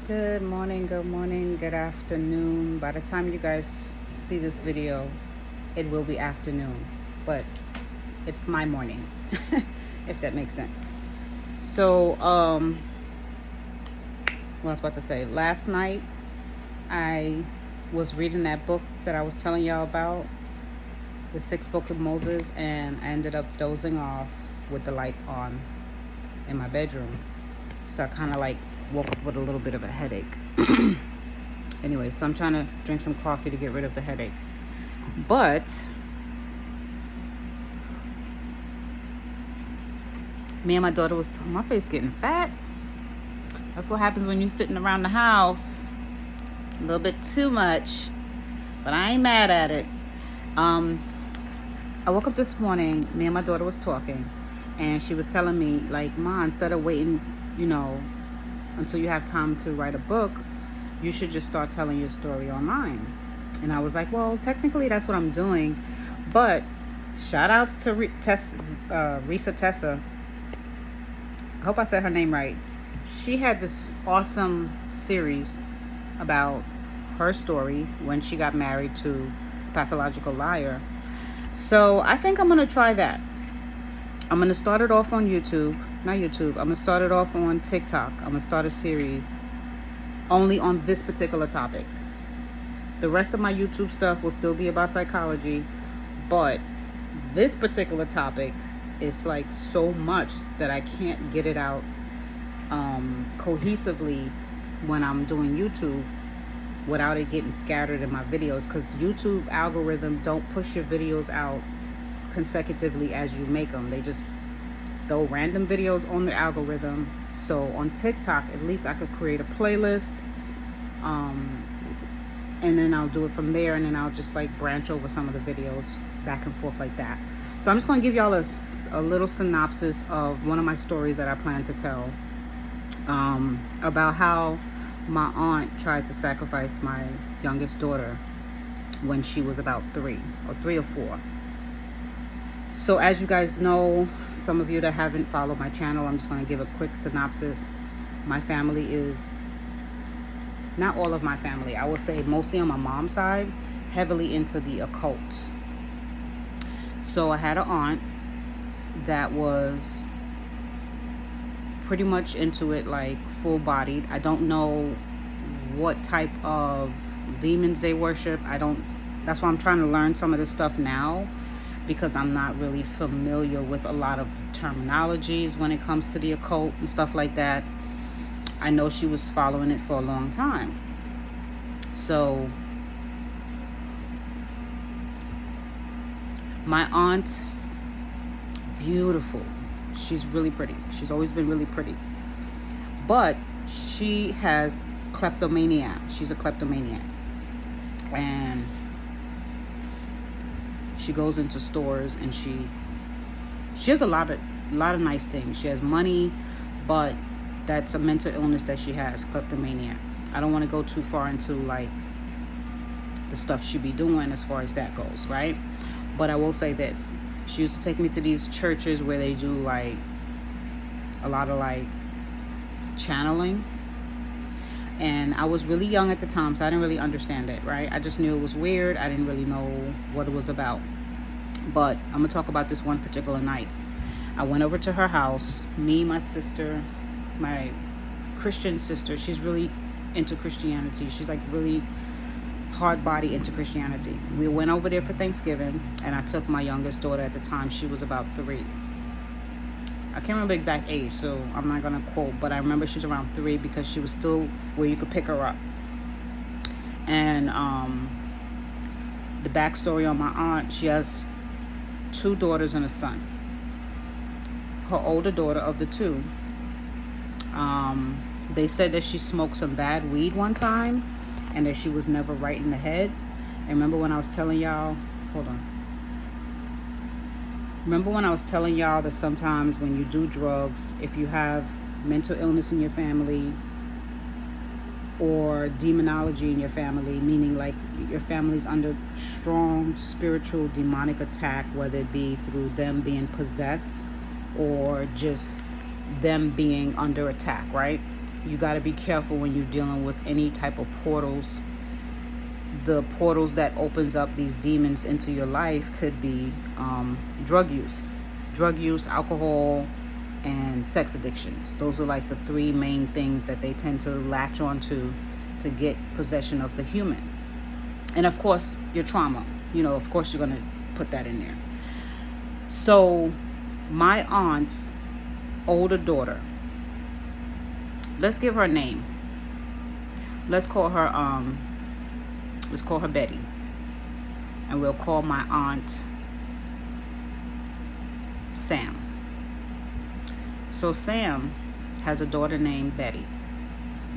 Good morning, good afternoon. By the time you guys see this video, it will be afternoon, but it's my morning, if that makes sense. So, what I was about to say, last night I was reading that book that I was telling y'all about, the Sixth Book of Moses, and I ended up dozing off with the light on in my bedroom. So I kind of like woke up with a little bit of a headache. Anyway, so I'm trying to drink some coffee to get rid of the headache. But me and my daughter was talking, my face getting fat. That's what happens when you're sitting around the house a little bit too much, but I ain't mad at it. I woke up this morning, me and my daughter was talking, and she was telling me, like, Ma, instead of waiting, until you have time to write a book, you should just start telling your story online. And I was like, well, technically that's what I'm doing, but shout outs to Risa Tessa. I hope I said her name right. She had this awesome series about her story when she got married to Pathological Liar. So I think I'm going to try that. I'm going to start it off on YouTube. Not YouTube. I'm going to start it off on TikTok. I'm going to start a series only on this particular topic. The rest of my YouTube stuff will still be about psychology, but this particular topic is like so much that I can't get it out cohesively when I'm doing YouTube without it getting scattered in my videos, because YouTube algorithm don't push your videos out consecutively as you make them. They just throw random videos on the algorithm. So on TikTok, at least I could create a playlist, and then I'll do it from there, and then I'll just like branch over some of the videos back and forth like that. So I'm just going to give y'all a little synopsis of one of my stories that I plan to tell, about how my aunt tried to sacrifice my youngest daughter when she was about 3 or 4. So as you guys know, some of you that haven't followed my channel, I'm just going to give a quick synopsis. My family is, not all of my family, I will say mostly on my mom's side, heavily into the occults. So I had an aunt that was pretty much into it, like full-bodied. I don't know what type of demons they worship. That's why I'm trying to learn some of this stuff now, because I'm not really familiar with a lot of the terminologies when it comes to the occult and stuff like that. I know she was following it for a long time. So my aunt, beautiful. She's really pretty. She's always been really pretty. But she has kleptomania. She's a kleptomaniac. And she goes into stores and she has a lot of nice things. She has money, but that's a mental illness that she has, kleptomania. I don't want to go too far into like the stuff she be doing as far as that goes, right? But I will say this. She used to take me to these churches where they do like a lot of like channeling. And I was really young at the time, so I didn't really understand it, right? I just knew it was weird. I didn't really know what it was about. But I'm going to talk about this one particular night. I went over to her house. Me, my sister, my Christian sister, she's really into Christianity. She's like really hard body into Christianity. We went over there for Thanksgiving, and I took my youngest daughter at the time. She was about 3. I can't remember the exact age, so I'm not going to quote, but I remember she was around 3 because she was still where you could pick her up. And the backstory on my aunt, she has 2 daughters and a son. Her older daughter, of the 2, they said that she smoked some bad weed one time and that she was never right in the head. And remember when I was telling y'all, Remember when I was telling y'all that sometimes when you do drugs, if you have mental illness in your family or demonology in your family, meaning like your family's under strong spiritual demonic attack, whether it be through them being possessed or just them being under attack, right? You got to be careful when you're dealing with any type of portals. The portals that opens up these demons into your life could be drug use, alcohol, and sex addictions. Those are like the three main things that they tend to latch onto to get possession of the human. And of course, your trauma. Of course you're going to put that in there. So my aunt's older daughter, let's give her a name. Let's call her Betty. And we'll call my aunt Sam. So Sam has a daughter named Betty.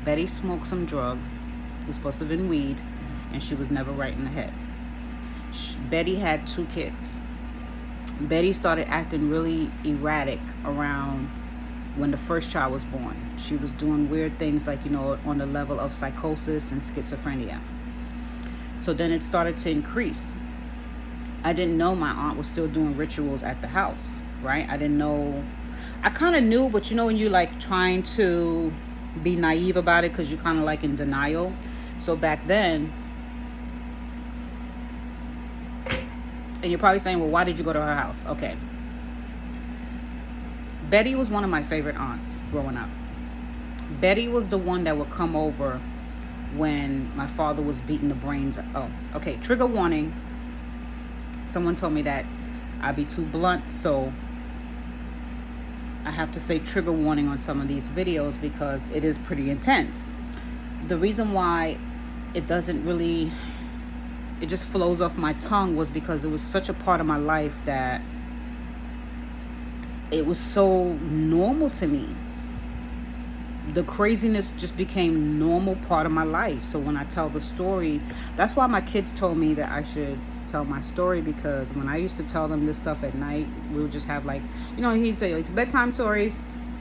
Betty smoked some drugs. It was supposed to have been weed, and she was never right in the head. Betty had 2 kids. Betty started acting really erratic around when the first child was born. She was doing weird things like, on the level of psychosis and schizophrenia. So then it started to increase. I didn't know my aunt was still doing rituals at the house, right? I didn't know. I kind of knew, but when you're like trying to be naive about it because you're kind of like in denial. So back then, and you're probably saying, well, why did you go to her house? Okay. Betty was one of my favorite aunts growing up. Betty was the one that would come over when my father was beating the brains. Oh, okay. Trigger warning. Someone told me that I'd be too blunt, so I have to say trigger warning on some of these videos because it is pretty intense. The reason why it just flows off my tongue was because it was such a part of my life that it was so normal to me. The craziness just became normal part of my life. So when I tell the story, that's why my kids told me that I should tell my story, because when I used to tell them this stuff at night, we would just have like, he'd say it's bedtime stories.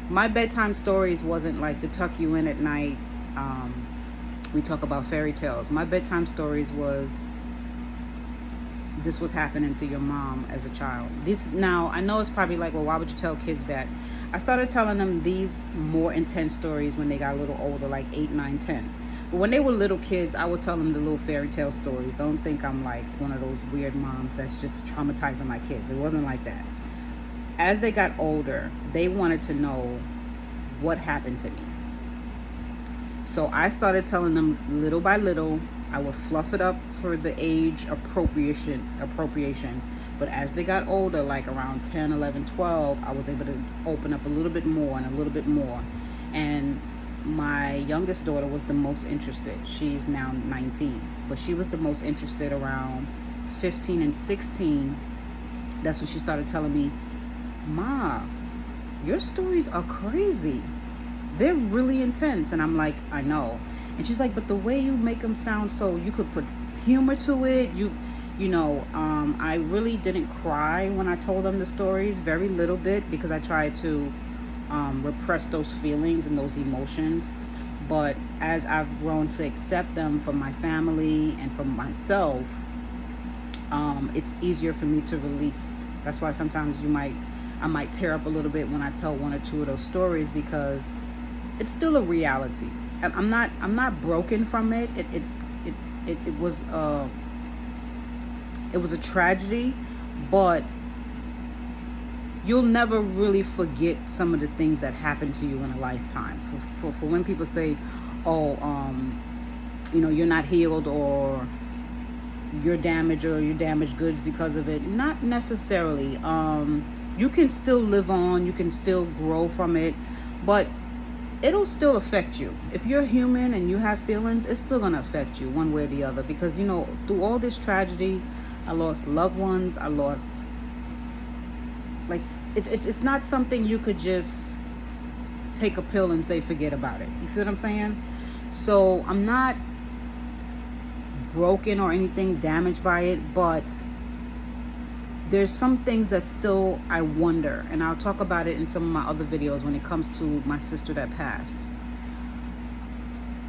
My bedtime stories wasn't like to tuck you in at night. We talk about fairy tales. My bedtime stories was, this was happening to your mom as a child. Now I know it's probably like, well, why would you tell kids that? I started telling them these more intense stories when they got a little older, like 8, 9, 10. But when they were little kids, I would tell them the little fairy tale stories. Don't think I'm like one of those weird moms that's just traumatizing my kids. It wasn't like that. As they got older, they wanted to know what happened to me. So I started telling them little by little. I would fluff it up for the age appropriation. But as they got older, like around 10, 11, 12, I was able to open up a little bit more and a little bit more. And my youngest daughter was the most interested. She's now 19. But she was the most interested around 15 and 16. That's when she started telling me, Ma, your stories are crazy. They're really intense. And I'm like, I know. And she's like, but the way you make them sound, so you could put humor to it. I really didn't cry when I told them the stories, very little bit, because I tried to repress those feelings and those emotions. But as I've grown to accept them from my family and from myself, it's easier for me to release. That's why sometimes I might tear up a little bit when I tell 1 or 2 of those stories, because it's still a reality. I'm not broken from it. It was a tragedy, but you'll never really forget some of the things that happened to you in a lifetime. For when people say, oh, you're not healed, or you're damaged, or you damaged goods because of it. Not necessarily. You can still live on, you can still grow from it, but it'll still affect you. If you're human and you have feelings, it's still gonna affect you one way or the other, because through all this tragedy, I lost loved ones. I lost, like, it's not something you could just take a pill and say forget about it. You feel what I'm saying? So I'm not broken or anything damaged by it, but there's some things that still I wonder, and I'll talk about it in some of my other videos when it comes to my sister that passed.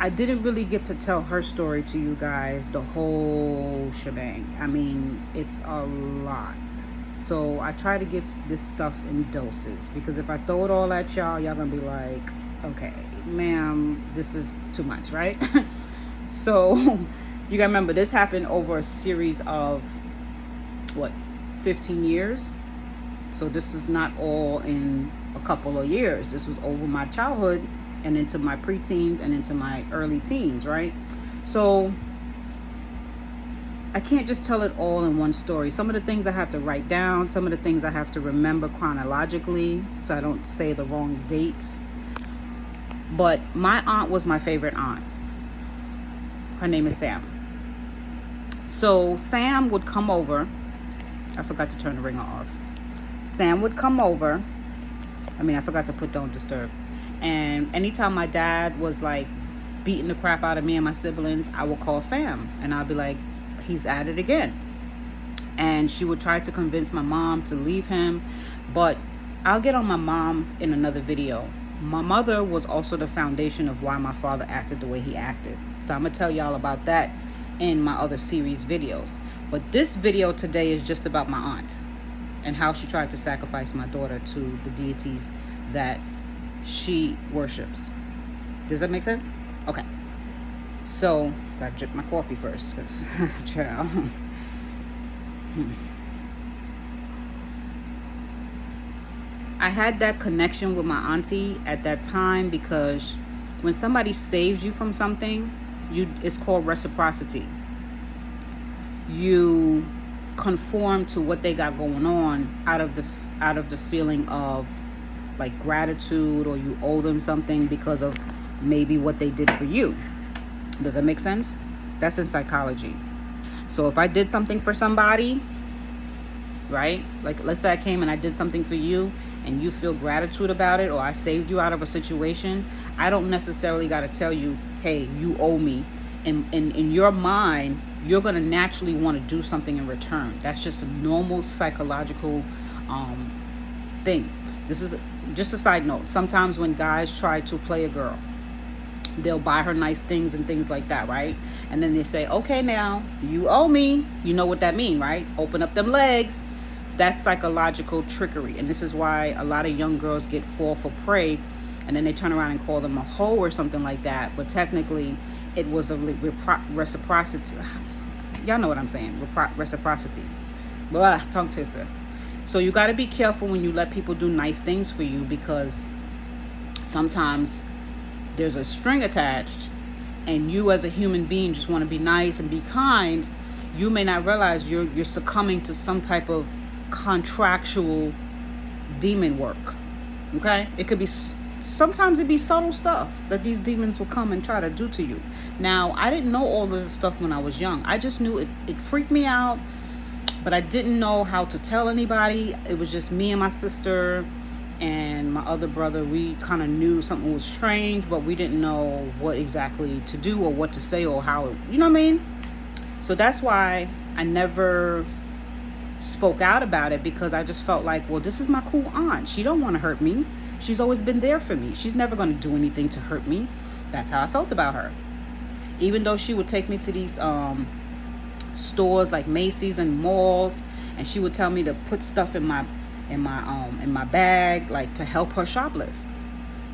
I didn't really get to tell her story to you guys, the whole shebang. I mean, it's a lot. So I try to give this stuff in doses, because if I throw it all at y'all, y'all gonna be like, Okay, ma'am, this is too much, right? So you gotta remember, this happened over a series of what, 15 years. So this is not all in a couple of years. This was over my childhood and into my preteens and into my early teens, right? So I can't just tell it all in one story. Some of the things I have to write down, some of the things I have to remember chronologically so I don't say the wrong dates. But my aunt was my favorite aunt. Her name is Sam. So Sam would come over. I forgot to turn the ringer off. Sam would come over. I forgot to put don't disturb. And anytime my dad was like beating the crap out of me and my siblings, I would call Sam and I'd be like, he's at it again. And she would try to convince my mom to leave him, but I'll get on my mom in another video. My mother was also the foundation of why my father acted the way he acted. So I'm gonna tell y'all about that in my other series videos. But this video today is just about my aunt and how she tried to sacrifice my daughter to the deities that she worships. Does that make sense? Okay. So, gotta drip my coffee first, because, child. I had that connection with my auntie at that time because when somebody saves you from something, it's called reciprocity. You conform to what they got going on out of the feeling of like gratitude, or you owe them something because of maybe what they did for you. Does that make sense? That's in psychology. So if I did something for somebody, right? Like let's say I came and I did something for you and you feel gratitude about it, or I saved you out of a situation, I don't necessarily got to tell you, hey, you owe me. In your mind, you're going to naturally want to do something in return. That's just a normal psychological thing. This is just a side note. Sometimes when guys try to play a girl, they'll buy her nice things and things like that, right? And then they say, okay, now you owe me. You know what that means, right? Open up them legs. That's psychological trickery. And this is why a lot of young girls fall for prey, and then they turn around and call them a hoe or something like that. But technically, it was a reciprocity. Y'all know what I'm saying. Reciprocity. Blah, tongue twister. So you got to be careful when you let people do nice things for you, because sometimes there's a string attached, and you as a human being just want to be nice and be kind. You may not realize you're succumbing to some type of contractual demon work. Okay? It could be, sometimes it be subtle stuff that these demons will come and try to do to you. Now, I didn't know all of this stuff when I was young. I just knew it freaked me out, but I didn't know how to tell anybody. It was just me and my sister and my other brother. We kind of knew something was strange, but we didn't know what exactly to do or what to say or how it, you know what I mean? So that's why I never spoke out about it, because I just felt like, well, this is my cool aunt. She don't want to hurt me. She's always been there for me. She's never going to do anything to hurt me. That's how I felt about her. Even though she would take me to these stores like Macy's and malls, and she would tell me to put stuff in my bag, like to help her shoplift.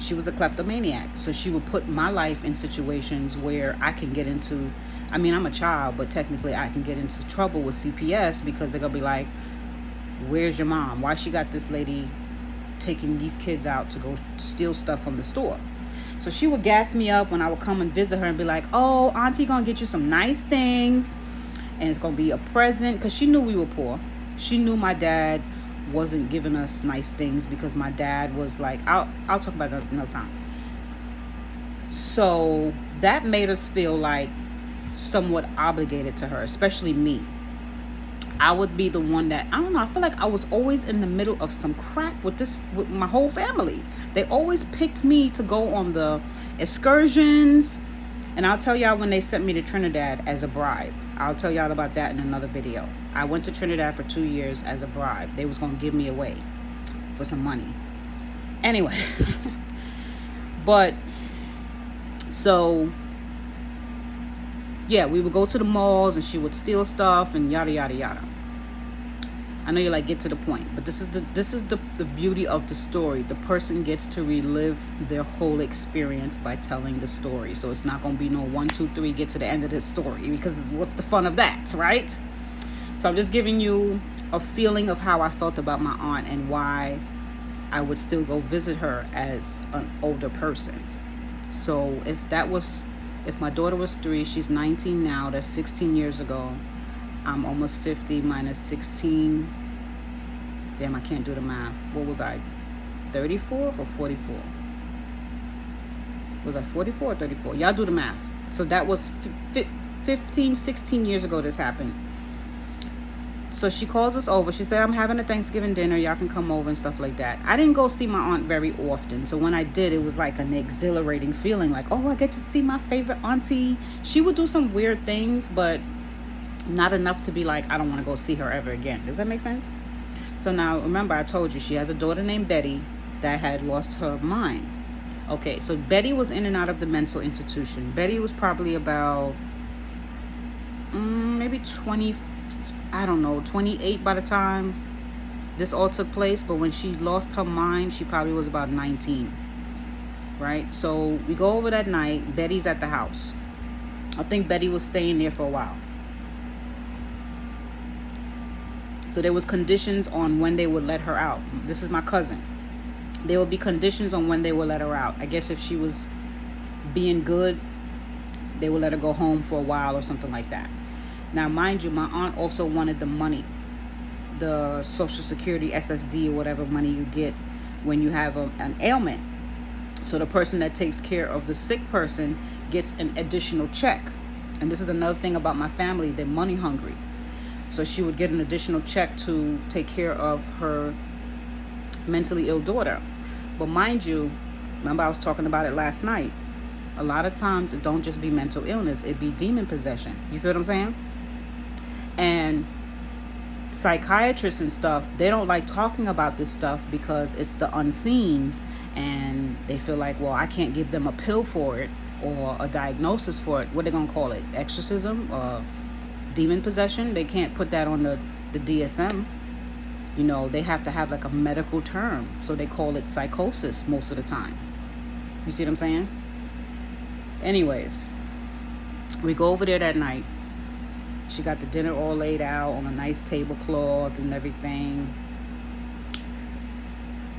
She was a kleptomaniac, so she would put my life in situations where I can get into, I'm a child, but technically I can get into trouble with CPS, because they're gonna be like, where's your mom? Why she got this lady taking these kids out to go steal stuff from the store? So she would gas me up when I would come and visit her and be like, oh, auntie gonna get you some nice things, and it's gonna be a present, because she knew we were poor. She knew my dad wasn't giving us nice things, because my dad was like, I'll talk about that another time. So that made us feel like somewhat obligated to her, especially me. I would be the one that, I don't know, I feel like I was always in the middle of some crap with my whole family. They always picked me to go on the excursions, and I'll tell y'all when they sent me to Trinidad as a bribe. I'll tell y'all about that in another video. I went to Trinidad for 2 years as a bribe. They was gonna give me away for some money. Anyway, but so yeah, we would go to the malls and she would steal stuff and yada yada yada. I know you're like, get to the point, but this is the beauty of the story. The person gets to relive their whole experience by telling the story. So it's not going to be no 1, 2, 3, get to the end of the story, because what's the fun of that, right? So I'm just giving you a feeling of how I felt about my aunt and why I would still go visit her as an older person. So if my daughter was 3, she's 19 now, that's 16 years ago. I'm almost 50 minus 16. Damn, I can't do the math. What was I? 34 or 44? Was I 44 or 34? Y'all do the math. So that was 15, 16 years ago this happened. So she calls us over. She said, I'm having a Thanksgiving dinner. Y'all can come over and stuff like that. I didn't go see my aunt very often. So when I did, it was like an exhilarating feeling. Like, oh, I get to see my favorite auntie. She would do some weird things, but not enough to be like, I don't want to go see her ever again. Does that make sense? So now, remember, I told you she has a daughter named Betty that had lost her mind. Okay, so Betty was in and out of the mental institution. Betty was probably about maybe 20, I don't know, 28 by the time this all took place. But when she lost her mind, she probably was about 19, right? So we go over that night. Betty's at the house. I think Betty was staying there for a while. So there was conditions on when they would let her out. This is my cousin. There would be conditions on when they would let her out. I guess if she was being good, they would let her go home for a while or something like that. Now, mind you, my aunt also wanted the money, the Social Security, SSD, or whatever money you get when you have an ailment. So the person that takes care of the sick person gets an additional check. And this is another thing about my family. They're money hungry. So she would get an additional check to take care of her mentally ill daughter. But mind you, remember I was talking about it last night. A lot of times it don't just be mental illness. It be demon possession. You feel what I'm saying? And psychiatrists and stuff, they don't like talking about this stuff because it's the unseen. And they feel like, well, I can't give them a pill for it or a diagnosis for it. What are they going to call it? Exorcism? Demon possession? They can't put that on the DSM. You know, they have to have like a medical term. So they call it psychosis most of the time. You see what I'm saying? Anyways, we go over there that night. She got the dinner all laid out on a nice tablecloth and everything.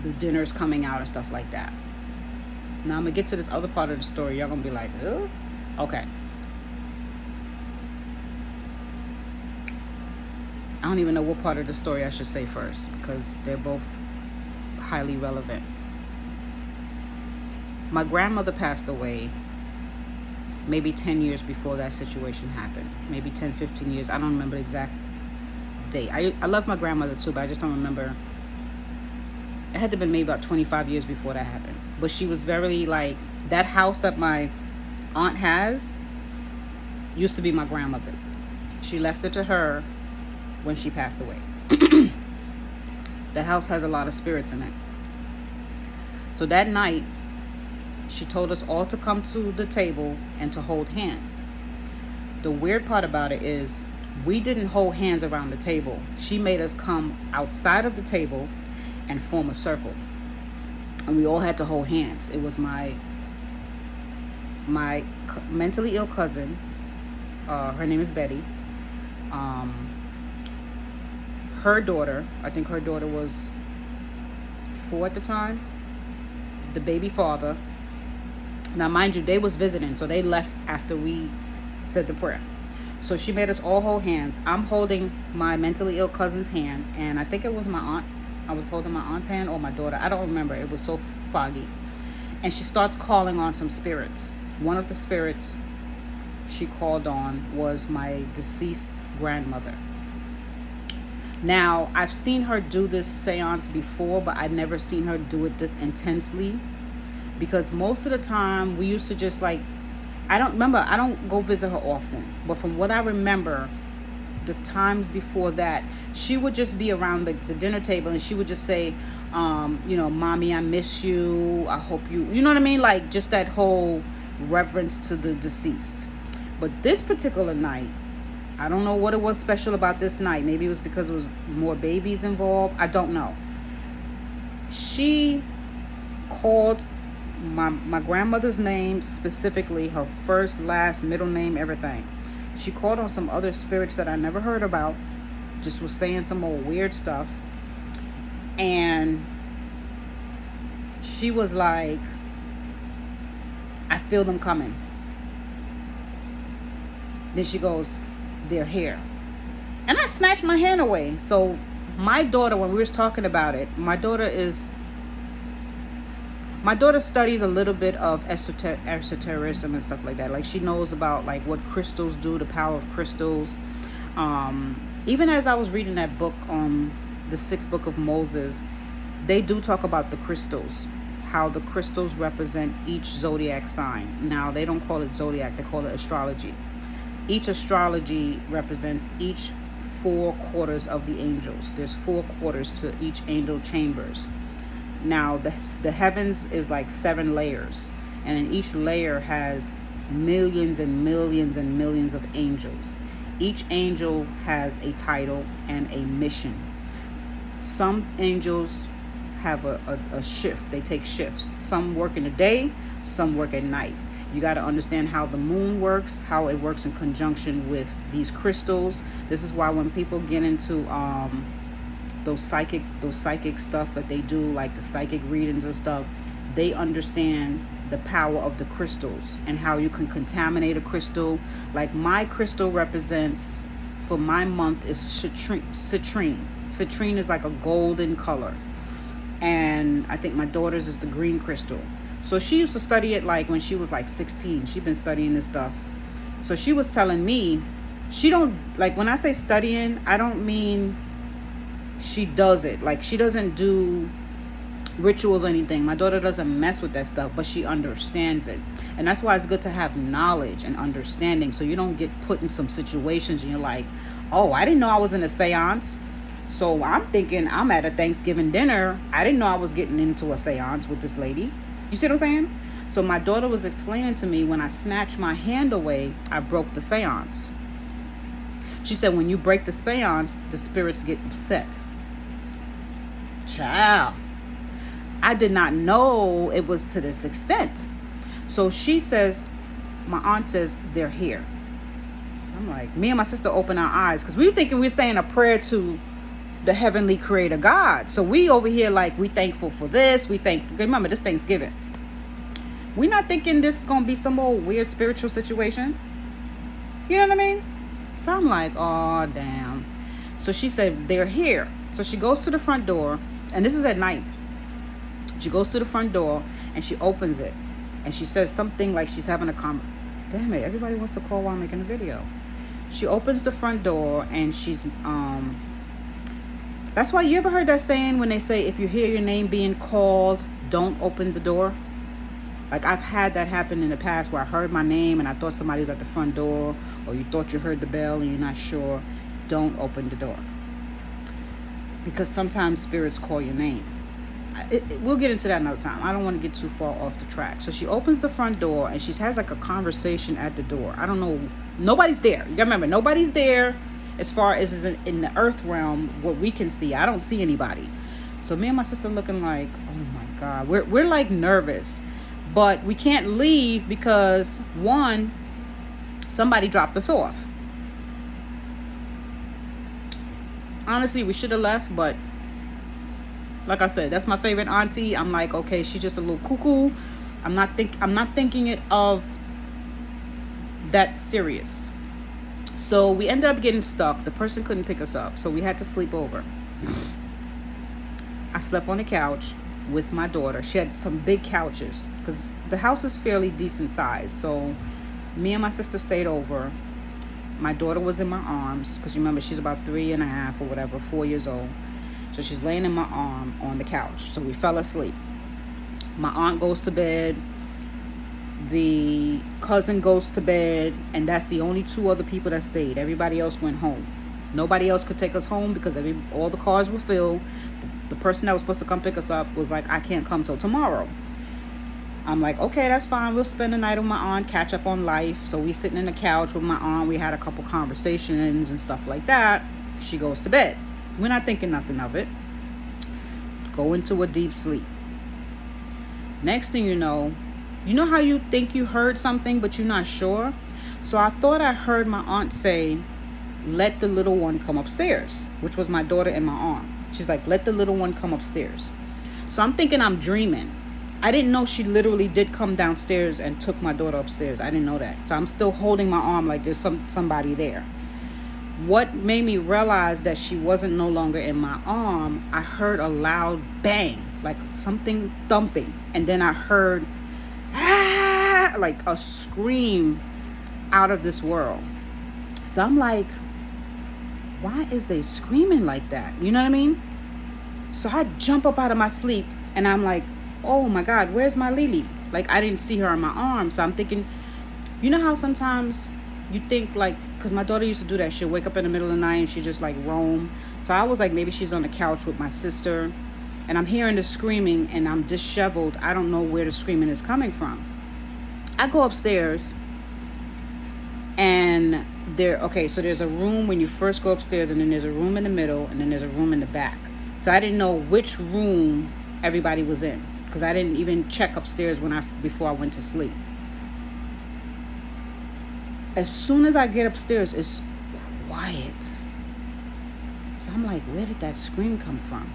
The dinner's coming out and stuff like that. Now I'm going to get to this other part of the story. Y'all going to be like, ugh? Okay. I don't even know what part of the story I should say first because they're both highly relevant. My grandmother passed away maybe 10 years before that situation happened. Maybe 10, 15 years. I don't remember the exact date. I love my grandmother too, but I just don't remember. It had to have been maybe about 25 years before that happened. But she was very like, that house that my aunt has used to be my grandmother's. She left it to her when she passed away. The house has a lot of spirits in it. So that night, she told us all to come to the table and to hold hands. The weird part about it is we didn't hold hands around the table. She made us come outside of the table and form a circle. And we all had to hold hands. It was my mentally ill cousin. Her name is Betty. Her daughter, I think her daughter was 4 at the time. The baby father. Now, mind you, they was visiting, so they left after we said the prayer. So she made us all hold hands. I'm holding my mentally ill cousin's hand, and I think it was my aunt. I was holding my aunt's hand or my daughter. I don't remember. It was so foggy. And she starts calling on some spirits. One of the spirits she called on was my deceased grandmother. Now, I've seen her do this seance before, but I've never seen her do it this intensely. Because most of the time, we used to just like, I don't go visit her often. But from what I remember, the times before that, she would just be around the dinner table and she would just say, Mommy, I miss you. I hope you know what I mean? Like just that whole reverence to the deceased. But this particular night, I don't know what it was special about this night. Maybe it was because it was more babies involved. I don't know. She called my grandmother's name specifically, her first, last, middle name, everything. She called on some other spirits that I never heard about. Just was saying some old weird stuff. And she was like, I feel them coming. Then she goes, they're here. And I snatched my hand away. So my daughter, when we was talking about it, my daughter studies a little bit of esotericism and stuff like that. Like, she knows about like what crystals do, the power of crystals. Even as I was reading that book, the 6th book of Moses, they do talk about the crystals, how the crystals represent each zodiac sign. Now, they don't call it zodiac, they call it astrology. Each astrology represents each 4 quarters of the angels. There's 4 quarters to each angel chambers. Now, the heavens is like 7 layers, and in each layer has millions and millions and millions of angels. Each angel has a title and a mission. Some angels have a shift. They take shifts. Some work in the day, some work at night. You got to understand how the moon works, how it works in conjunction with these crystals. This is why when people get into those psychic stuff that they do, like the psychic readings and stuff, they understand the power of the crystals and how you can contaminate a crystal. Like, my crystal represents, for my month, is citrine. Citrine is like a golden color, and I think my daughter's is the green crystal. So she used to study it like when she was like 16. She's been studying this stuff. So she was telling me, she don't, like, when I say studying, I don't mean she does it. Like, she doesn't do rituals or anything. My daughter doesn't mess with that stuff, but she understands it. And that's why it's good to have knowledge and understanding, so you don't get put in some situations and you're like, oh, I didn't know I was in a seance. So I'm thinking I'm at a Thanksgiving dinner. I didn't know I was getting into a seance with this lady. You see what I'm saying? So my daughter was explaining to me, when I snatched my hand away, I broke the seance. She said, when you break the seance, the spirits get upset. Child, I did not know it was to this extent. So she says, my aunt says, they're here. So I'm like, me and my sister open our eyes, because we were thinking we were saying a prayer to the heavenly creator God. So we over here like, we thankful for this, we thankful. Remember, this Thanksgiving. We're not thinking this is going to be some old weird spiritual situation. You know what I mean? So I'm like, oh, damn. So she said, they're here. So she goes to the front door, and this is at night. She goes to the front door, and she opens it. And she says something like she's having a damn it, everybody wants to call while I'm making a video. She opens the front door, and she's, that's why, you ever heard that saying when they say, if you hear your name being called, don't open the door? Like, I've had that happen in the past where I heard my name and I thought somebody was at the front door, or you thought you heard the bell and you're not sure. Don't open the door. Because sometimes spirits call your name. We'll get into that another time. I don't want to get too far off the track. So she opens the front door and she has like a conversation at the door. I don't know. Nobody's there. You gotta remember, nobody's there as far as is in the earth realm, what we can see. I don't see anybody. So me and my sister looking like, oh my God. We're like nervous. But we can't leave because, one, somebody dropped us off. Honestly, we should have left, but like I said, that's my favorite auntie. I'm like, okay, she's just a little cuckoo. I'm not thinking it of that serious. So we ended up getting stuck. The person couldn't pick us up, so we had to sleep over. I slept on the couch with my daughter. She had some big couches because the house is fairly decent size. So me and my sister stayed over. My daughter was in my arms because you remember she's about 3.5 or whatever, 4 years old. So she's laying in my arm on the couch. So we fell asleep. My aunt goes to bed. The cousin goes to bed. And that's the only 2 other people that stayed. Everybody else went home. Nobody else could take us home because all the cars were filled. The person that was supposed to come pick us up was like, I can't come till tomorrow. I'm like, okay, that's fine. We'll spend the night with my aunt, catch up on life. So we sitting in the couch with my aunt. We had a couple conversations and stuff like that. She goes to bed. We're not thinking nothing of it. Go into a deep sleep. Next thing you know how you think you heard something, but you're not sure? So I thought I heard my aunt say, let the little one come upstairs, which was my daughter and my aunt. She's like, let the little one come upstairs. So I'm thinking I'm dreaming. I didn't know she literally did come downstairs and took my daughter upstairs. I didn't know that. So I'm still holding my arm like there's somebody there. What made me realize that she wasn't no longer in my arm, I heard a loud bang, like something thumping. And then I heard, like a scream out of this world. So I'm like, why is they screaming like that? You know what I mean? So I jump up out of my sleep and I'm like, oh my God, where's my Lily? Like, I didn't see her in my arms. So I'm thinking, you know how sometimes you think like, because my daughter used to do that. She'll wake up in the middle of the night and she just like roam. So I was like, maybe she's on the couch with my sister and I'm hearing the screaming and I'm disheveled. I don't know where the screaming is coming from. I go upstairs and so there's a room when you first go upstairs, and then there's a room in the middle, and then there's a room in the back. So I didn't know which room everybody was in, because I didn't even check upstairs before I went to sleep. As soon as I get upstairs, it's quiet. So I'm like, where did that scream come from?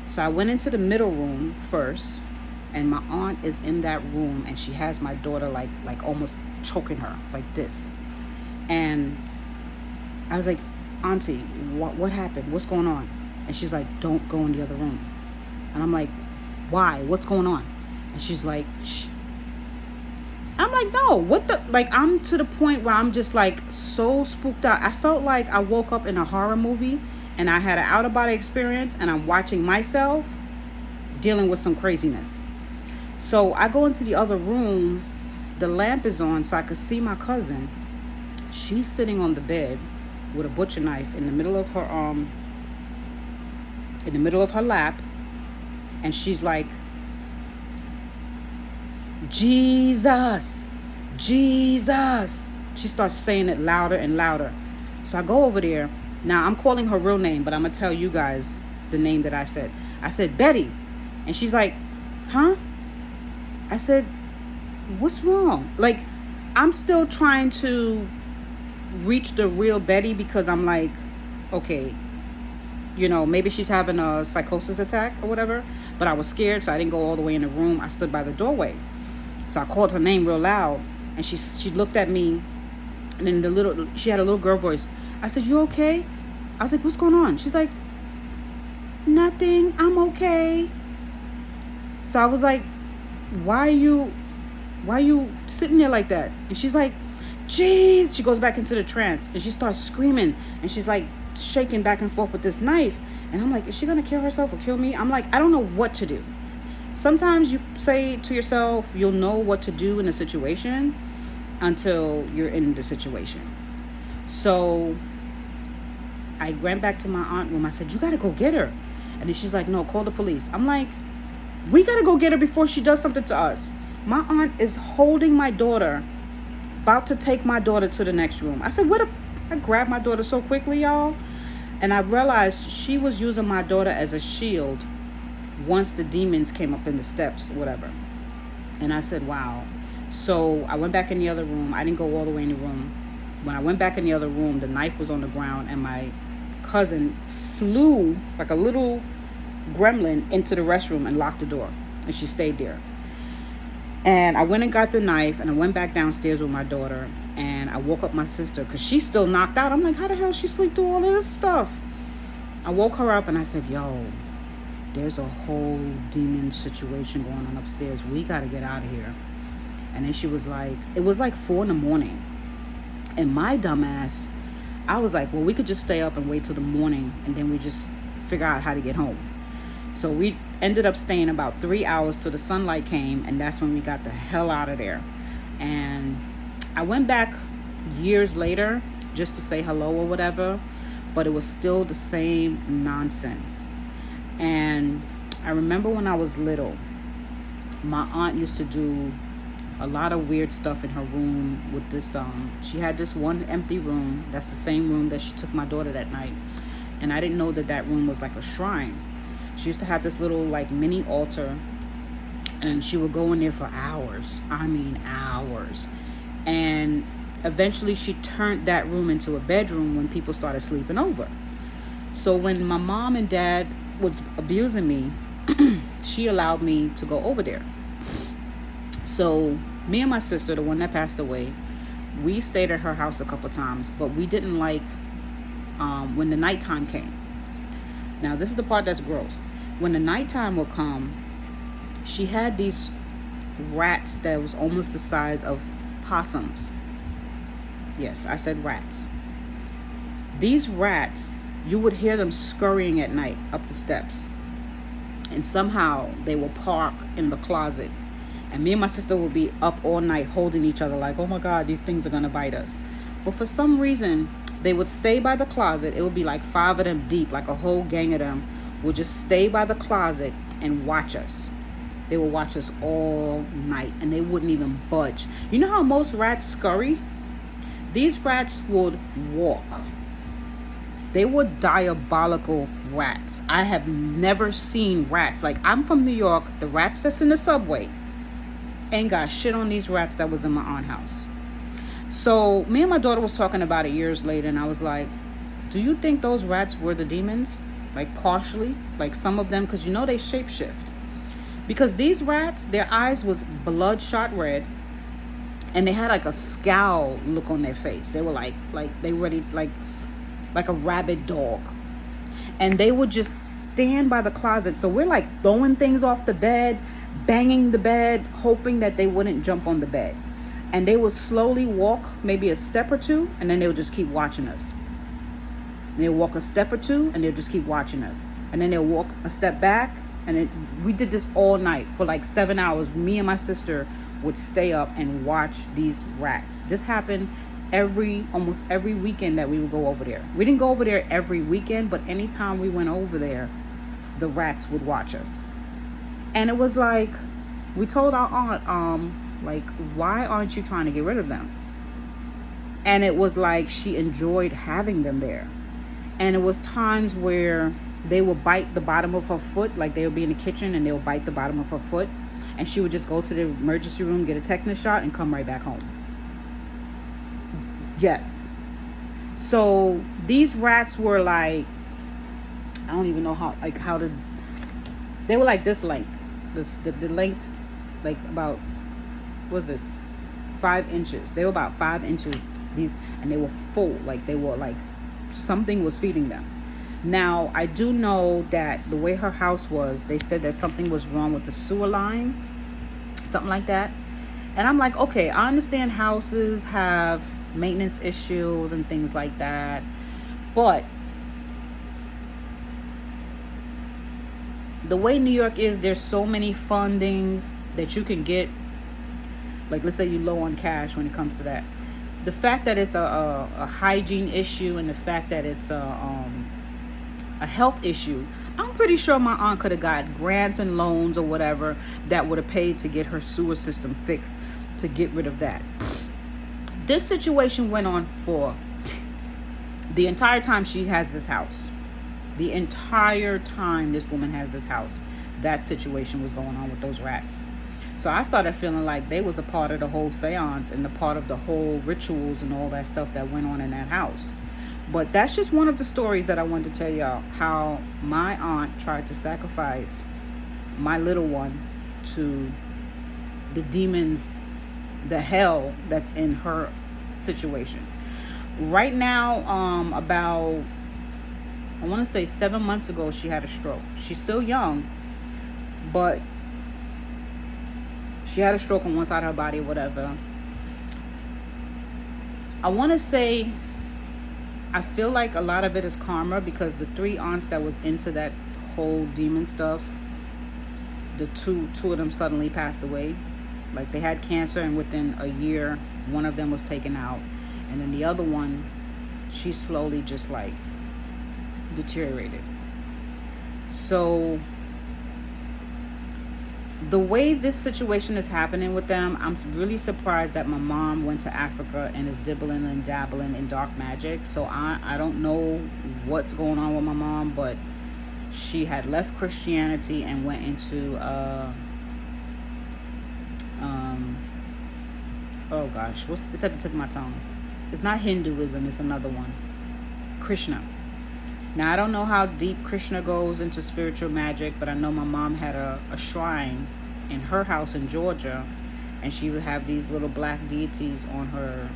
So I went into the middle room first, and my aunt is in that room, and she has my daughter like almost choking her like this. And I was like, Auntie, what happened? What's going on? And she's like, don't go in the other room. And I'm like, why? What's going on? And she's like, shh. I'm like, no, what the, like, I'm to the point where I'm just like so spooked out. I felt like I woke up in a horror movie and I had an out of body experience and I'm watching myself dealing with some craziness. So I go into the other room, the lamp is on so I could see my cousin. She's sitting on the bed with a butcher knife in the middle of her lap, and she's like, Jesus, Jesus. She starts saying it louder and louder. So I go over there. Now I'm calling her real name, but I'm gonna tell you guys the name that I said. I said, Betty. And she's like, huh? I said, what's wrong? Like, I'm still trying to reach the real Betty, because I'm like, okay, maybe she's having a psychosis attack or whatever. But I was scared, so I didn't go all the way in the room. I stood by the doorway. So I called her name real loud, and she looked at me, and then she had a little girl voice. I said, you okay? I was like, what's going on? She's like, nothing, I'm okay. So I was like, why are you sitting there like that? And she's like, jeez. She goes back into the trance and she starts screaming, and she's like shaking back and forth with this knife. And I'm like, is she gonna kill herself or kill me? I'm like, I don't know what to do. Sometimes you say to yourself, you'll know what to do in a situation until you're in the situation. So I went back to my aunt's room. I said, you gotta go get her. And then she's like, no, call the police. I'm like, we gotta go get her before she does something to us. My aunt is holding my daughter, about to take my daughter to the next room. I said, I grabbed my daughter so quickly, y'all. And I realized she was using my daughter as a shield once the demons came up in the steps, whatever. And I said, wow. So I went back in the other room. I didn't go all the way in the room. When I went back in the other room, the knife was on the ground, and my cousin flew like a little gremlin into the restroom and locked the door. And she stayed there. And I went and got the knife, and I went back downstairs with my daughter, and I woke up my sister because she's still knocked out. I'm like, how the hell she sleep through all of this stuff? I woke her up and I said, yo, there's a whole demon situation going on upstairs. We got to get out of here. And then she was like, it was like 4 a.m. And my dumbass, I was like, well, we could just stay up and wait till the morning, and then we just figure out how to get home. So we ended up staying about 3 hours till the sunlight came, and that's when we got the hell out of there. And I went back years later just to say hello or whatever, but it was still the same nonsense. And I remember when I was little, My aunt used to do a lot of weird stuff in her room with this. She had this one empty room. That's the same room that she took my daughter that night. And I didn't know that that room was like a shrine. She used to have this little like mini altar, and she would go in there for hours. I mean hours. And eventually she turned that room into a bedroom when people started sleeping over. So when my mom and dad was abusing me, she allowed me to go over there. So me and my sister, the one that passed away, we stayed at her house a couple times, but we didn't like when the nighttime came. Now this is the part that's gross. When the nighttime would come, she had these rats that was almost the size of possums. Yes, I said rats. These rats, you would hear them scurrying at night up the steps. And somehow they will park in the closet. And me and my sister would be up all night holding each other like, oh my God, these things are going to bite us. But for some reason, they would stay by the closet. It would be like 5 of them deep, like a whole gang of them would just stay by the closet and watch us. They would watch us all night and they wouldn't even budge. You know how most rats scurry? These rats would walk. They were diabolical rats. I have never seen rats. Like, I'm from New York. The rats that's in the subway ain't got shit on these rats that was in my aunt's house. So me and my daughter was talking about it years later, and I was like, do you think those rats were the demons? Like partially, like some of them, because you know they shapeshift. Because these rats, their eyes was bloodshot red, and they had like a scowl look on their face. They were like they ready, like a rabid dog. And they would just stand by the closet. So we're like throwing things off the bed, banging the bed, hoping that they wouldn't jump on the bed. And they would slowly walk maybe a step or two, and then they would just keep watching us. And they'll walk a step or two, and they'll just keep watching us. And then they'll walk a step back, and we did this all night for like 7 hours. Me and my sister would stay up and watch these rats. This happened almost every weekend that we would go over there. We didn't go over there every weekend, but anytime we went over there, the rats would watch us. And it was like, we told our aunt, like, why aren't you trying to get rid of them? And it was like she enjoyed having them there. And it was times where they would bite the bottom of her foot, like they would be in the kitchen and they would bite the bottom of her foot, and she would just go to the emergency room, get a tetanus shot, and come right back home. Yes. So these rats were like, I don't even know how to, they were like this length, the length, like about, what's this, 5 inches. They were about 5 inches, these, and they were full, like they were like something was feeding them. Now I do know that the way her house was, they said that something was wrong with the sewer line, something like that. And I'm like, okay, I understand houses have maintenance issues and things like that, but the way New York is, there's so many fundings that you can get. Like, let's say you're low on cash when it comes to that. The fact that it's a hygiene issue, and the fact that it's a health issue, I'm pretty sure my aunt could have got grants and loans or whatever that would have paid to get her sewer system fixed, to get rid of that. This situation went on for the entire time she has this house. The entire time this woman has this house, that situation was going on with those rats. So I started feeling like they was a part of the whole seance and the part of the whole rituals and all that stuff that went on in that house. But that's just one of the stories that I wanted to tell y'all, how my aunt tried to sacrifice my little one to the demons, the hell that's in her situation. Right now, about, I want to say 7 months ago, she had a stroke. She's still young, but she had a stroke on one side of her body or whatever. I want to say, I feel like a lot of it is karma, because the 3 aunts that was into that whole demon stuff, the two of them suddenly passed away. Like, they had cancer, and within a year, one of them was taken out. And then the other one, she slowly just like deteriorated. So the way this situation is happening with them, I'm really surprised that my mom went to Africa and is dibbling and dabbling in dark magic. So I don't know what's going on with my mom, but she had left Christianity and went into oh gosh, it's at the tip of my tongue. It's not Hinduism, it's another one. Krishna. Now I don't know how deep Krishna goes into spiritual magic, but I know my mom had a shrine in her house in Georgia, and she would have these little black deities on her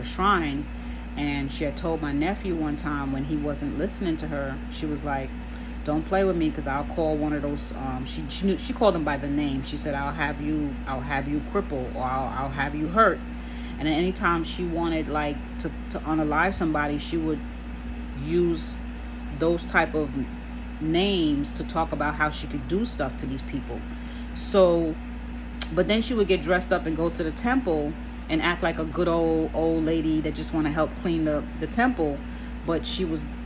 shrine. And she had told my nephew one time when he wasn't listening to her, she was like, "Don't play with me, because I'll call one of those." She called him by the name. She said, "I'll have you crippled, or I'll have you hurt." And then anytime she wanted like to unalive somebody, she would use those type of names to talk about how she could do stuff to these people. So, but then she would get dressed up and go to the temple and act like a good old lady that just want to help clean the temple. But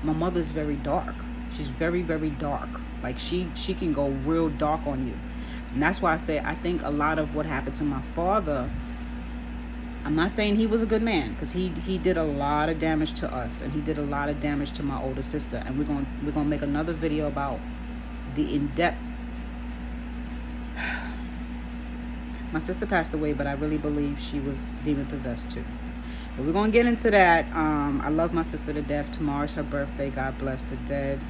my mother's very dark. She's very, very dark. Like she can go real dark on you. And that's why I say I think a lot of what happened to my father, I'm not saying he was a good man, because he did a lot of damage to us, and he did a lot of damage to my older sister. And we're gonna make another video about the in-depth. My sister passed away, but I really believe she was demon possessed too. But we're gonna get into that. I love my sister to death. Tomorrow's her birthday. God bless the dead.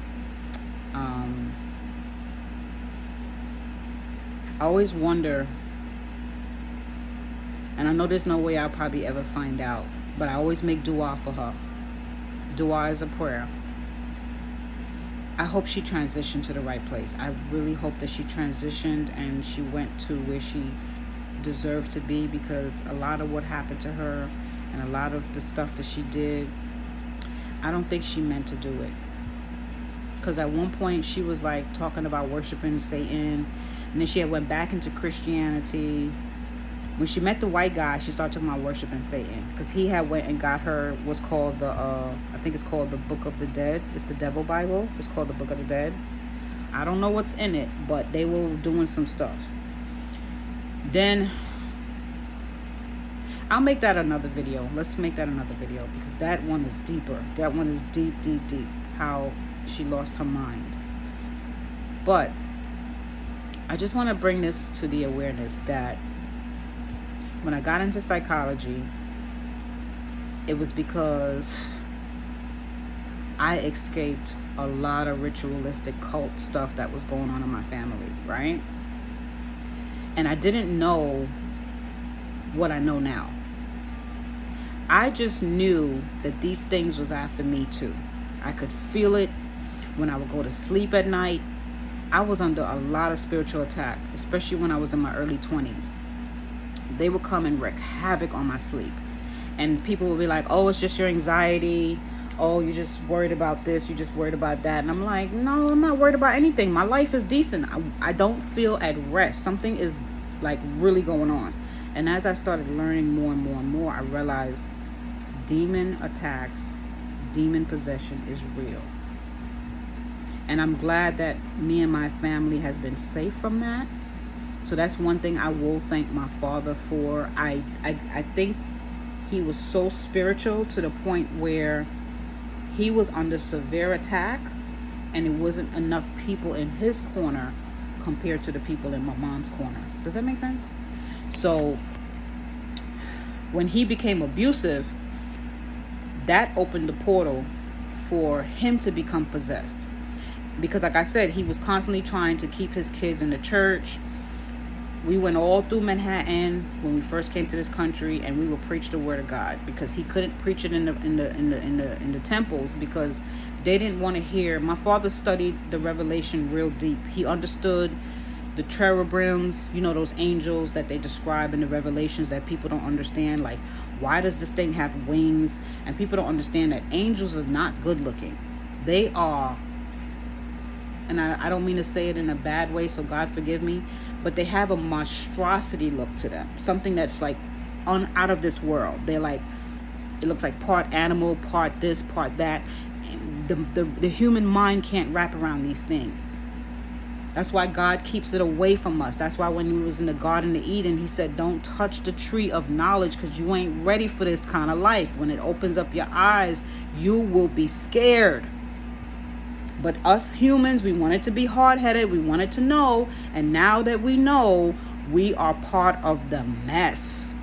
I always wonder, and I know there's no way I'll probably ever find out, but I always make dua for her. Dua is a prayer. I hope she transitioned to the right place. I really hope that she transitioned and she went to where she deserved to be, because a lot of what happened to her and a lot of the stuff that she did, I don't think she meant to do it. Because at one point she was like talking about worshiping Satan, and then she had went back into Christianity. When she met the white guy, she started talking about worshiping Satan, because he had went and got her what's called the I think it's called the Book of the Dead. It's the Devil Bible. It's called the Book of the Dead. I don't know what's in it, but they were doing some stuff. Then I'll make that another video. Let's make that another video, because that one is deeper. That one is deep, deep, deep. How she lost her mind. But I just want to bring this to the awareness that when I got into psychology, it was because I escaped a lot of ritualistic cult stuff that was going on in my family, right? And I didn't know what I know now. I just knew that these things was after me too. I could feel it when I would go to sleep at night. I was under a lot of spiritual attack, especially when I was in my early 20s. They would come and wreak havoc on my sleep. And people would be like, "Oh, it's just your anxiety. Oh, you're just worried about this. You're just worried about that." And I'm like, no, I'm not worried about anything. My life is decent. I don't feel at rest. Something is like really going on. And as I started learning more and more and more, I realized demon attacks, demon possession is real. And I'm glad that me and my family has been safe from that. So that's one thing I will thank my father for. I think he was so spiritual to the point where he was under severe attack, and it wasn't enough people in his corner compared to the people in my mom's corner. Does that make sense? So when he became abusive, that opened the portal for him to become possessed. Because like I said, he was constantly trying to keep his kids in the church. We went all through Manhattan when we first came to this country, and we would preach the word of God, because he couldn't preach it in the temples, because they didn't want to hear. My father studied the Revelation real deep. He understood the cherubims, you know, those angels that they describe in the Revelations that people don't understand. Like, why does this thing have wings? And people don't understand that angels are not good looking. They are, and I don't mean to say it in a bad way, so God forgive me, but they have a monstrosity look to them. Something that's like out of this world. They're like, it looks like part animal, part this, part that. The human mind can't wrap around these things. That's why God keeps it away from us. That's why when we was in the Garden of Eden, he said, don't touch the tree of knowledge because you ain't ready for this kind of life. When it opens up your eyes, you will be scared. But us humans, we wanted to be hard-headed. We wanted to know. And now that we know, we are part of the mess.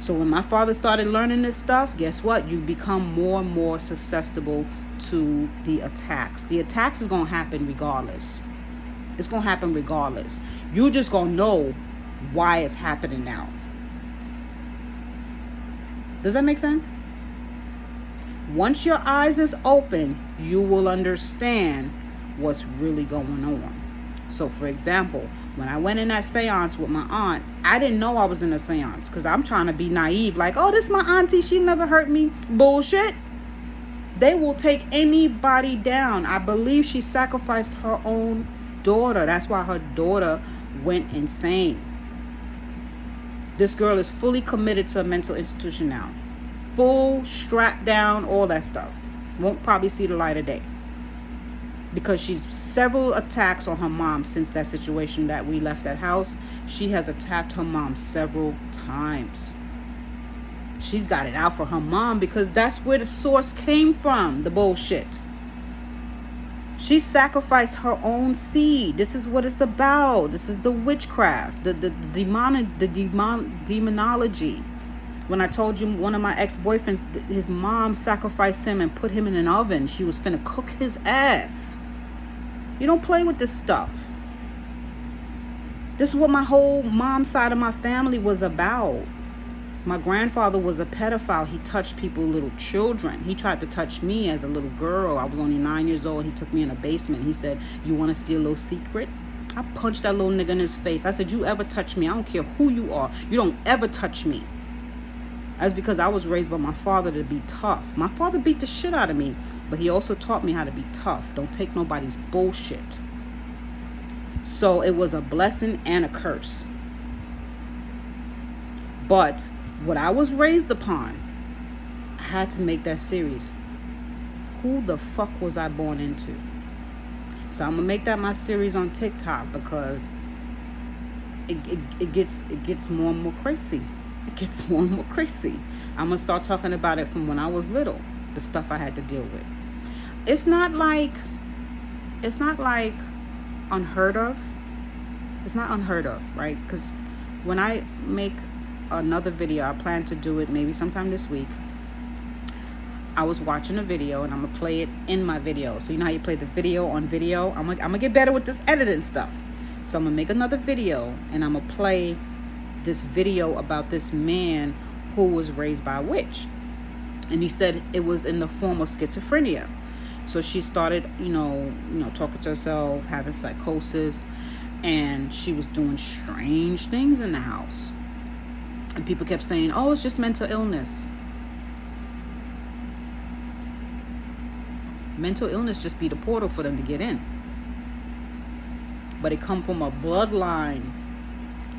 So when my father started learning this stuff, guess what? You become more and more susceptible to the attacks. The attacks is going to happen regardless. It's going to happen regardless. You just going to know why it's happening now. Does that make sense? Once your eyes is open, you will understand what's really going on. So for example, when I went in that seance with my aunt, I didn't know I was in a seance because I'm trying to be naive. Like, oh, this is my auntie. She never hurt me. Bullshit. They will take anybody down. I believe she sacrificed her own daughter. That's why her daughter went insane. This girl is fully committed to a mental institution now. Full, strapped down, all that stuff. Won't probably see the light of day. Because she's several attacks on her mom since that situation that we left that house. She has attacked her mom several times. She's got it out for her mom because that's where the source came from, the bullshit. She sacrificed her own seed. This is what it's about. This is the witchcraft, the demonology. When I told you one of my ex-boyfriends, his mom sacrificed him and put him in an oven. She was finna cook his ass. You don't play with this stuff. This is what my whole mom side of my family was about. My grandfather was a pedophile. He touched people, little children. He tried to touch me as a little girl. I was only 9 years old. He took me in a basement. He said, you want to see a little secret? I punched that little nigga in his face. I said, you ever touch me? I don't care who you are. You don't ever touch me. That's because I was raised by my father to be tough. My father beat the shit out of me, but he also taught me how to be tough. Don't take nobody's bullshit. So it was a blessing and a curse. But what I was raised upon, I had to make that series. Who the fuck was I born into? So I'm gonna make that my series on TikTok because it gets more and more crazy. It gets more and more crazy. I'm gonna start talking about it from when I was little, the stuff I had to deal with. It's not like unheard of. It's not unheard of, right? Because when I make another video, I plan to do it maybe sometime this week. I was watching a video and I'm gonna play it in my video. So you know how you play the video on video? I'm gonna get better with this editing stuff. So I'm gonna make another video and I'm gonna play this video about this man who was raised by a witch. And he said it was in the form of schizophrenia. So she started, you know, talking to herself, having psychosis, and she was doing strange things in the house. And people kept saying, oh, it's just mental illness. Mental illness just be the portal for them to get in. But it come from a bloodline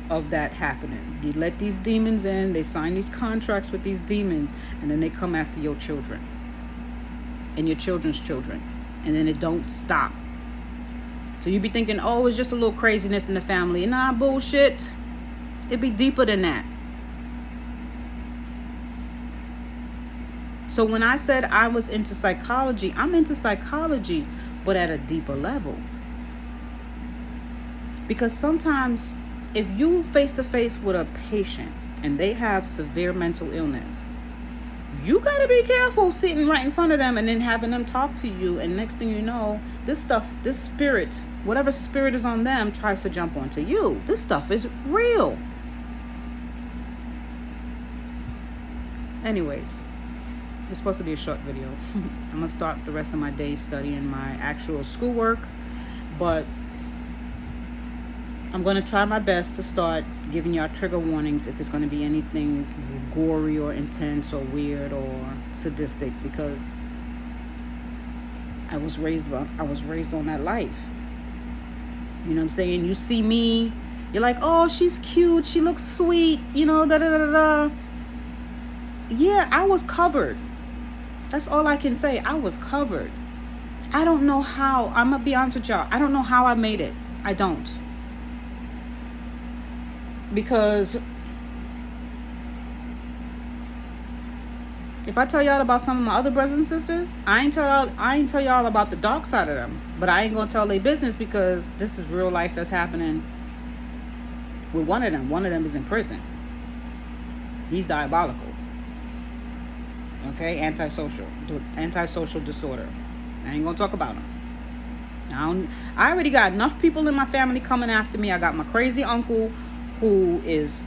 of that happening. You let these demons in, they sign these contracts with these demons, and then they come after your children and your children's children, and then it don't stop. So you be thinking, oh, it's just a little craziness in the family. Nah, bullshit. It be deeper than that. So when I said I was into psychology, I'm into psychology, but at a deeper level. Because sometimes if you face to face with a patient and they have severe mental illness, you got to be careful sitting right in front of them and then having them talk to you. And next thing you know, this stuff, this spirit, whatever spirit is on them tries to jump onto you. This stuff is real. Anyways, it's supposed to be a short video. I'm going to start the rest of my day studying my actual schoolwork. But I'm going to try my best to start giving y'all trigger warnings if it's going to be anything gory or intense or weird or sadistic, because I was raised on that life. You know what I'm saying? You see me, you're like, oh, she's cute, she looks sweet, you know, da da da da. Yeah, I was covered. That's all I can say. I was covered. I don't know how. I'm going to be honest with y'all. I don't know how I made it. I don't. Because if I tell y'all about some of my other brothers and sisters, I ain't tell y'all about the dark side of them. But I ain't gonna tell their business because this is real life that's happening with one of them. One of them is in prison. He's diabolical. Okay, antisocial disorder. I ain't gonna talk about him. I already got enough people in my family coming after me. I got my crazy uncle who is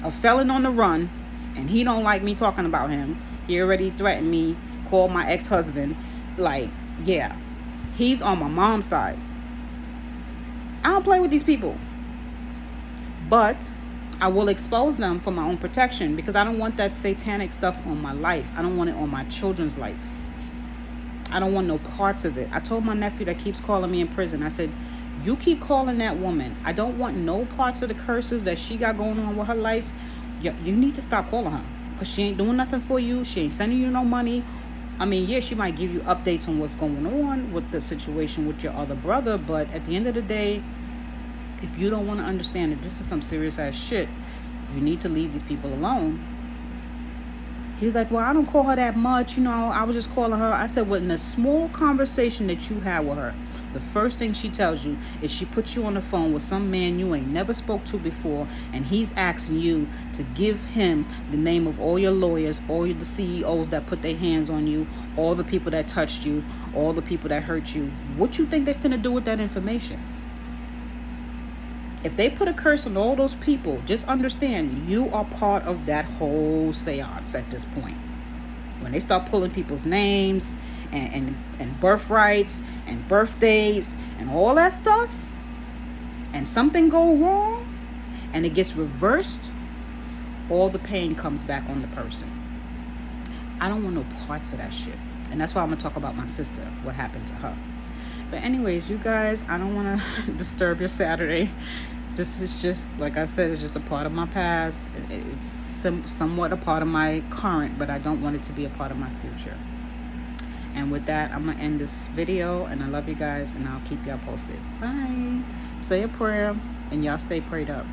a felon on the run, and he don't like me talking about him. He already threatened me, called my ex-husband. Like, yeah, he's on my mom's side. I don't play with these people, but I will expose them for my own protection, because I don't want that satanic stuff on my life. I don't want it on my children's life. I don't want no parts of it. I told my nephew that keeps calling me in prison, I said, you keep calling that woman. I don't want no parts of the curses that she got going on with her life. You need to stop calling her, because she ain't doing nothing for you. She ain't sending you no money. I mean, yeah, she might give you updates on what's going on with the situation with your other brother, but at the end of the day, if you don't want to understand that this is some serious ass shit, you need to leave these people alone. He was like, well, I don't call her that much. I was just calling her. I said, well, in a small conversation that you had with her, the first thing she tells you is she puts you on the phone with some man you ain't never spoke to before, and he's asking you to give him the name of all your lawyers, all the CEOs that put their hands on you, all the people that touched you, all the people that hurt you. What you think they're finna do with that information? If they put a curse on all those people, just understand you are part of that whole seance at this point. When they start pulling people's names and birthrights and birthdays and all that stuff, and something go wrong and it gets reversed, all the pain comes back on the person. I don't want no parts of that shit. And that's why I'm going to talk about my sister, what happened to her. But anyways, you guys, I don't want to disturb your Saturday. This is just, like I said, it's just a part of my past. It's somewhat a part of my current, but I don't want it to be a part of my future. And with that, I'm going to end this video. And I love you guys, and I'll keep y'all posted. Bye. Say a prayer, and y'all stay prayed up.